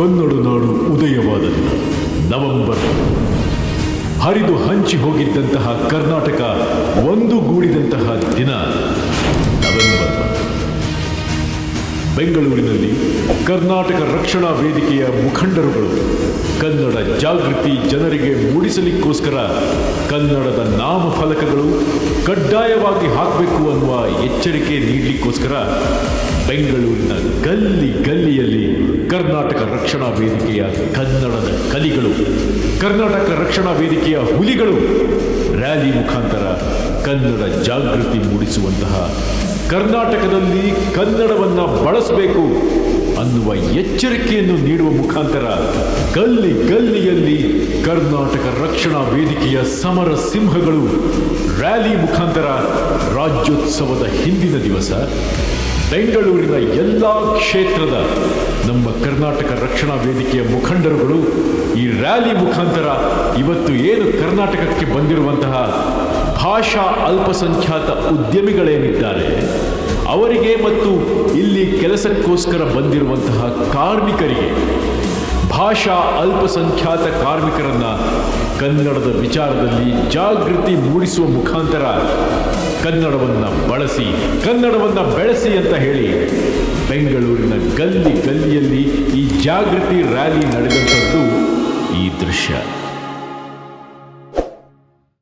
ಕನ್ನಡ ನಾಡು ಉದಯವಾದ ದಿನ ನವೆಂಬರ್. ಹರಿದು ಹಂಚಿ ಹೋಗಿದ್ದಂತಹ ಕರ್ನಾಟಕ ಒಂದುಗೂಡಿದಂತಹ ದಿನ ನವೆಂಬರ್. ಬೆಂಗಳೂರಿನಲ್ಲಿ ಕರ್ನಾಟಕ ರಕ್ಷಣಾ ವೇದಿಕೆಯ ಮುಖಂಡರುಗಳು ಕನ್ನಡ ಜಾಗೃತಿ ಜನರಿಗೆ ಮೂಡಿಸಲಿಕ್ಕೋಸ್ಕರ ಕನ್ನಡದ ನಾಮಫಲಕಗಳು ಕಡ್ಡಾಯವಾಗಿ ಹಾಕಬೇಕು ಅನ್ನುವ ಎಚ್ಚರಿಕೆ ನೀಡಲಿಕ್ಕೋಸ್ಕರ ಬೆಂಗಳೂರಿನ ಗಲ್ಲಿ ಗಲ್ಲಿಯಲ್ಲಿ ಕರ್ನಾಟಕ ರಕ್ಷಣಾ ವೇದಿಕೆಯ ಕನ್ನಡದ ಕಲಿಗಳು, ಕರ್ನಾಟಕ ರಕ್ಷಣಾ ವೇದಿಕೆಯ ಹುಲಿಗಳು ರ್ಯಾಲಿ ಮುಖಾಂತರ ಕನ್ನಡ ಜಾಗೃತಿ ಮೂಡಿಸುವಂತಹ, ಕರ್ನಾಟಕದಲ್ಲಿ ಕನ್ನಡವನ್ನು ಬಳಸಬೇಕು ಅನ್ನುವ ಎಚ್ಚರಿಕೆಯನ್ನು ನೀಡುವ ಮುಖಾಂತರ ಗಲ್ಲಿ ಗಲ್ಲಿಯಲ್ಲಿ ಕರ್ನಾಟಕ ರಕ್ಷಣಾ ವೇದಿಕೆಯ ಸಮರ ಸಿಂಹಗಳು ರ್ಯಾಲಿ ಮುಖಾಂತರ ರಾಜ್ಯೋತ್ಸವದ ಹಿಂದಿನ ದಿವಸ ಬೆಂಗಳೂರಿನ ಎಲ್ಲ ಕ್ಷೇತ್ರದ ನಮ್ಮ ಕರ್ನಾಟಕ ರಕ್ಷಣಾ ವೇದಿಕೆಯ ಮುಖಂಡರುಗಳು ಈ ರ್ಯಾಲಿ ಮುಖಾಂತರ ಇವತ್ತು ಏನು ಕರ್ನಾಟಕಕ್ಕೆ ಬಂದಿರುವಂತಹ ಭಾಷಾ ಅಲ್ಪಸಂಖ್ಯಾತ ಉದ್ಯಮಿಗಳೇನಿದ್ದಾರೆ ಅವರಿಗೆ ಮತ್ತು ಇಲ್ಲಿ ಕೆಲಸಕ್ಕೋಸ್ಕರ ಬಂದಿರುವಂತಹ ಕಾರ್ಮಿಕರಿಗೆ, ಭಾಷಾ ಅಲ್ಪಸಂಖ್ಯಾತ ಕಾರ್ಮಿಕರನ್ನ ಕನ್ನಡದ ವಿಚಾರದಲ್ಲಿ ಜಾಗೃತಿ ಮೂಡಿಸುವ ಮುಖಾಂತರ ಕನ್ನಡವನ್ನು ಬಳಸಿ, ಕನ್ನಡವನ್ನು ಬೆಳೆಸಿ ಅಂತ ಹೇಳಿ ಬೆಂಗಳೂರಿನ ಗಲ್ಲಿ ಗಲ್ಲಿಯಲ್ಲಿ ಈ ಜಾಗೃತಿ ರ್ಯಾಲಿ ನಡೆದಂಥದ್ದು ಈ ದೃಶ್ಯ.